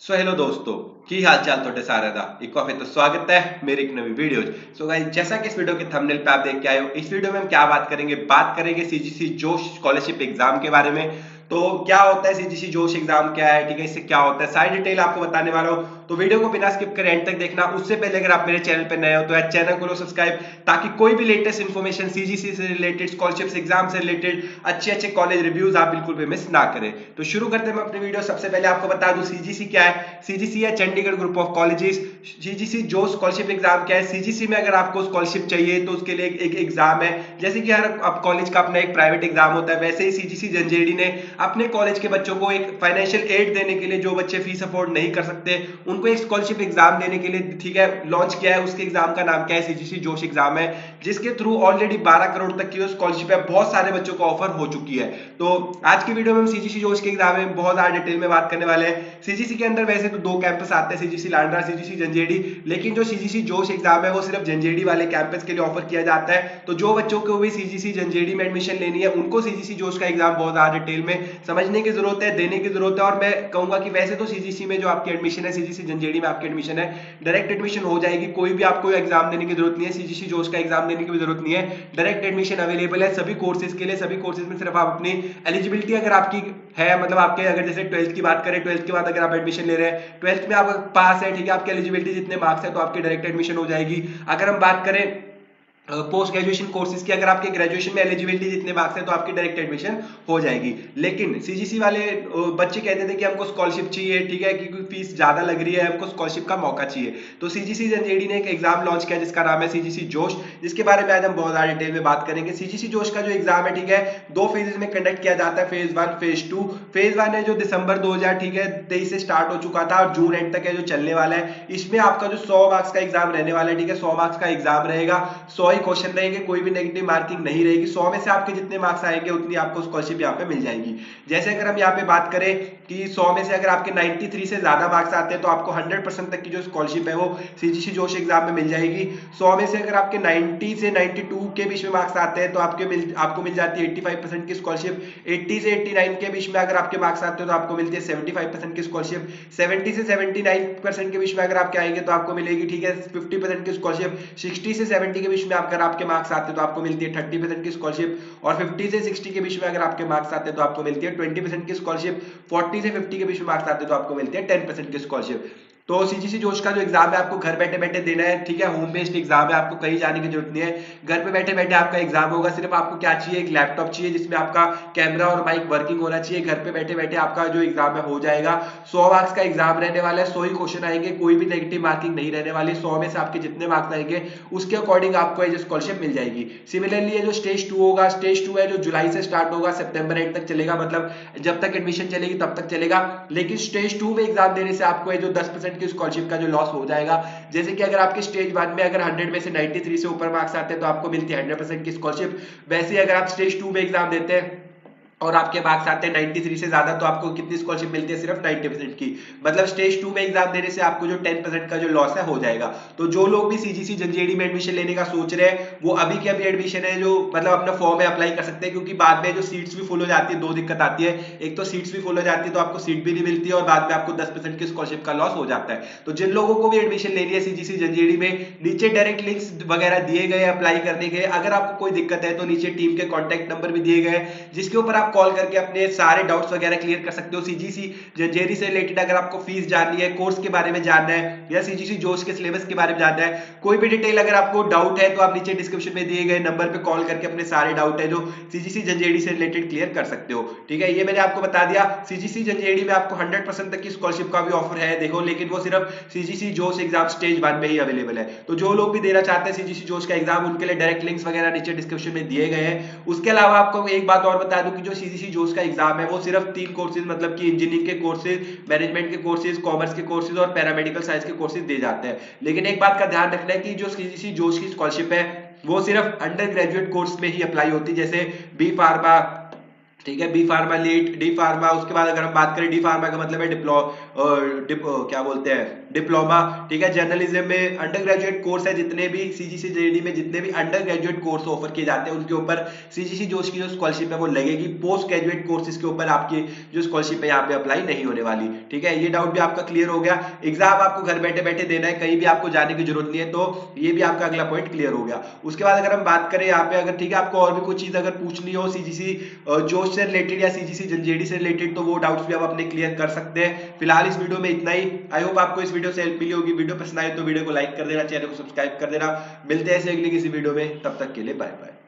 So hello दोस्तों की हाल चाल थोड़े सारे दा एक बार फिर तो स्वागत है मेरी एक नवी वीडियो। सो गाइस, जैसा कि इस वीडियो के थंबनेल पे आप देख के आए हो, इस वीडियो में हम क्या बात करेंगे सीजीसी जोश स्कॉलरशिप एग्जाम के बारे में। तो क्या होता है सीजीसी जोश एग्जाम, क्या है, ठीक है, इससे क्या होता है, सारी डिटेल आपको बताने वाला हूं। तो वीडियो को बिना स्किप करे एंड तक देखना। उससे पहले अगर आप मेरे चैनल पे नए हो तो चैनल को सब्सक्राइब, ताकि कोई भी लेटेस्ट इन्फॉर्मेशन सीजीसी से रिलेटेड, स्कॉलरशिप एग्जाम से रिलेटेड, अच्छे अच्छे कॉलेज रिव्यूज आप बिल्कुल भी मिस ना करें। तो शुरू करते हैं अपनी वीडियो। सबसे पहले आपको बता दूं सीजीसी क्या है। सीजीसी है Chandigarh group of colleges. CGC जो स्कॉलरशिप एग्जाम क्या है, सीजीसी में अगर आपको स्कॉलरशिप चाहिए तो उसके लिए एक एग्जाम है। जैसे कि हर अब कॉलेज का अपना एक प्राइवेट एग्जाम होता है, वैसे ही सीजीसी जंजेड़ी ने अपने कॉलेज के बच्चों को एक फाइनेंशियल एड देने के लिए, जो बच्चे फीस अफोर्ड नहीं कर सकते उनको एक स्कॉलरशिप एग्जाम देने के लिए, ठीक है, लॉन्च किया है। उसके एग्जाम का नाम क्या है, सीजीसी जोश एग्जाम है, जिसके थ्रू ऑलरेडी 12 करोड़ तक की जो स्कॉलरशिप है बहुत सारे बच्चों को ऑफर हो चुकी है। तो आज की वीडियो में हम सीजीसी जोश के एग्जाम में बहुत ज्यादा डिटेल में बात करने वाले हैं। सीजीसी के अंदर वैसे तो दो कैंपस आते हैं, सीजीसी लांडरा, सीजीसी जंजेड़ी, लेकिन जो सीजीसी जोश एग्जाम है वो सिर्फ जंजेड़ी वाले कैंपस के लिए ऑफर किया जाता है। तो जो बच्चों को भी सीजीसी जंजेड़ी में एडमिशन लेनी है उनको सीजीसी जोश का एग्जाम बहुत ज्यादा डिटेल में समझने की जरूरत है, देने की जरूरत है। और मैं कहूंगा कि वैसे तो सीजीसी में जो आपकी एडमिशन है, सीजीसी जंजेड़ी में आपकी एडमिशन है, डायरेक्ट एडमिशन हो जाएगी, कोई भी आपको एग्जाम देने की जरूरत नहीं है, सीजीसी जोश का एग्जाम देने की भी जरूरत नहीं है। डायरेक्ट एडमिशन अवेलेबल है सभी कोर्सेज के लिए। सभी कोर्सेज में सिर्फ आप अपनी एलिजिबिलिटी अगर आपकी है, मतलब आपके अगर जैसे 12th की बात करें, 12th के बाद अगर आप एडमिशन ले रहे हैं, 12th में आप पास है, ठीक है, आपकी एलिजिबिलिटी जितने मार्क्स है तो आपकी डायरेक्ट एडमिशन हो जाएगी। अगर हम बात करें पोस्ट ग्रेजुएशन कोर्सेज की, अगर आपके ग्रेजुएशन में एलिजिबिलिटी जितने मार्क्स है तो आपकी डायरेक्ट एडमिशन हो जाएगी। लेकिन सीजीसी वाले बच्चे कहते थे कि हमको स्कॉलरशिप चाहिए, ठीक है, क्योंकि फीस ज्यादा लग रही है, हमको स्कॉलरशिप का मौका चाहिए। तो सीजीसी जंजेड़ी ने एक एग्जाम लॉन्च किया जिसका नाम है सीजीसी जोश, जिसके बारे में आज हम बहुत ज्यादा डिटेल में बात करेंगे। सीजीसी जोश का जो एग्जाम है, ठीक है, दो फेजेस में कंडक्ट किया जाता है, फेज 1 फेज 2। फेज 1 है जो दिसंबर 2000, ठीक है, 23 से स्टार्ट हो चुका था और जून एंड तक है जो चलने वाला है। इसमें आपका जो 100 मार्क्स का एग्जाम रहने वाला है, ठीक है, 100 मार्क्स का एग्जाम रहेगा, 100 ही क्वेश्चन रहेंगे, कोई भी नेगेटिव मार्किंग नहीं रहेगी। 100 में से आपके जितने मार्क्स आएंगे उतनी आपको स्कॉलरशिप यहाँ पे मिल जाएगी। जैसे अगर हम यहाँ पे बात करें कि 100 में से अगर आपके 93 से ज्यादा मार्क्स आते हैं तो आपको 100% तक की जो स्कॉलरशिप है वो सीजीसी जोश एग्जाम में मिल जाएगी। 100 में से अगर आपके 90 से 92 के बीच में मार्क्स आते हैं तो आपको मिल जाती है 85% की स्कॉलरशिप। 80 से 89 के बीच में अगर आपके मार्क्स आते हैं तो आपको मिलती है 75% की स्कॉलरशिप। 70 से 79% के बीच में अगर आपके आएंगे तो आपको मिलेगी, ठीक है, 50% की स्कॉलरशिप। 60 से 70 के बीच में अगर आपके मार्क्स आते हैं तो आपको मिलती है 30% की स्कॉलरशिप। और 50 से 60 के बीच में अगर आपके मार्क्स आते हैं तो आपको मिलती है 20% की स्कॉलरशिप। 40 से 50 के बीच में मार्क्स आते हैं तो आपको मिलती है 10% की स्कॉलरशिप। तो सीजीसी जोश का जो एग्जाम है आपको घर बैठे बैठे देना है, ठीक है, होम बेस्ड एग्जाम है, आपको कहीं जाने की जरूरत नहीं है, घर पे बैठे बैठे आपका एग्जाम होगा। सिर्फ आपको क्या चाहिए, एक लैपटॉप चाहिए जिसमें आपका कैमरा और माइक वर्किंग होना चाहिए। घर पे बैठे बैठे आपका जो एग्जाम है हो जाएगा। 100 मार्क्स का एग्जाम रहने वाला है, 100 ही क्वेश्चन आएंगे, कोई भी नेगेटिव मार्किंग नहीं रहने वाली। 100 में से आपके जितने मार्क्स आएंगे उसके अकॉर्डिंग आपको ये स्कॉलरशिप मिल जाएगी। सिमिलरली ये जो स्टेज 2 होगा, स्टेज 2 है जो जुलाई से स्टार्ट होगा, सितंबर एंड तक चलेगा, मतलब जब तक एडमिशन चलेगी तब तक चलेगा। लेकिन स्टेज 2 में एग्जाम देने से आपको ये जो 10% की स्कॉलरशिप का जो लॉस हो जाएगा, जैसे कि अगर आपके स्टेज 1 में अगर 100 में से 93 से ऊपर मार्क्स आते हैं तो आपको मिलती है 100% की स्कॉलरशिप। वैसे अगर आप स्टेज 2 में एग्जाम देते हैं और आपके मार्क्स आते हैं 93 से ज्यादा तो आपको कितनी स्कॉलरशिप मिलती है, सिर्फ 90% की। मतलब स्टेज 2 में एग्जाम देने से आपको जो 10% का जो लॉस है हो जाएगा। तो जो लोग भी सीजीसी जंजेड़ी में एडमिशन लेने का सोच रहे हैं वो अभी के अभी एडमिशन है जो मतलब अपना फॉर्म में अप्लाई कर सकते हैं, क्योंकि बाद में जो सीट्स भी फुल हो जाती है, दो दिक्कत आती है। एक तो सीट्स भी फुल हो जाती है तो आपको सीट भी नहीं मिलती है, और बाद में आपको 10% की स्कॉलरशिप का लॉस हो जाता है। तो जिन लोगों को भी एडमिशन लेनी है सीजीसी जंजेड़ी में, नीचे डायरेक्ट लिंक्स वगैरह दिए गए अप्लाई करने के। अगर आपको कोई दिक्कत है तो नीचे टीम के कॉन्टैक्ट नंबर भी दिए गए जिसके ऊपर आप कॉल करके अपने सारे डाउट्स वगैरह क्लियर कर सकते हो। सीजीसी जेरी से रिलेटेड अगर आपको फीस जाननी है, कोर्स के बारे में जानना है, या सीजीसी जोश के सिलेबस के बारे में जानना है, कोई भी डिटेल अगर आपको डाउट है तो आप नीचे डिस्क्रिप्शन में दिए गए नंबर पे कॉल करके अपने सारे डाउट है जो सीजीसी जंजेड़ी से रिलेटेड क्लियर कर सकते हो। ठीक है, ये मैंने आपको बता दिया। सीजीसी जंजेड़ी में आपको 100% तक की स्कॉलरशिप का भी ऑफर है, देखो, लेकिन वो सिर्फ सीजीसी जोश एग्जाम स्टेज 1 में ही अवेलेबल है। तो जो लोग भी देना चाहते हैं सीजीसी जोश का एग्जाम, उनके लिए डायरेक्ट लिंक्स वगैरह नीचे डिस्क्रिप्शन में दिए गए हैं। उसके अलावा आपको एक बात और बता दूं कि जो सीजीसी जोश का एग्जाम है वो सिर्फ 3 कोर्सेज, मतलब कि इंजीनियरिंग के कोर्सेज, मैनेजमेंट के कोर्सेज, कॉमर्स के कोर्सेज और पैरामेडिकल साइंस के कोर्सेज दे जाते हैं। लेकिन एक बात का ध्यान रखना है कि जो सीजीसी जोश की स्कॉलरशिप है वो सिर्फ अंडर ग्रेजुएट कोर्स में ही अप्लाई होती है, जैसे बी फार्मा, ठीक है। बी फार्मा लीट, डी फार्मा, उसके बाद अगर हम बात करें डी फार्मा का मतलब है क्या बोलते हैं डिप्लोमा। ठीक है। जर्नलिज्म में अंडर ग्रेजुएट कोर्स है, जितने भी सीजीसी जेडी में जितने भी अंडर ग्रेजुएट कोर्स ऑफर किए जाते हैं उनके ऊपर सीजीसी जोश की जो स्कॉलरशिप है वो लगेगी। पोस्ट ग्रेजुएट कोर्सेज के ऊपर आपकी जो स्कॉलरशिप है यहाँ पे अप्लाई नहीं होने वाली। ठीक है। ये डाउट भी आपका क्लियर हो गया। एग्जाम आपको घर बैठे बैठे देना है, कहीं भी आपको जाने की जरूरत नहीं है, तो ये भी आपका अगला पॉइंट क्लियर हो गया। उसके बाद अगर हम बात करें यहाँ पे, अगर ठीक है आपको और भी कुछ चीज अगर पूछनी हो सीजीसी जोश से रिलेटेड या सीजीसी जेडी से रिलेटेड, तो वो डाउट्स भी आप अपने क्लियर कर सकते हैं। फिलहाल इस वीडियो में इतना ही। आई होप आपको इस वीडियो से हेल्प मिली होगी। वीडियो पसंद आए तो वीडियो को लाइक कर देना, चैनल को सब्सक्राइब कर देना। मिलते हैं ऐसे अगली किसी वीडियो में, तब तक के लिए बाय बाय।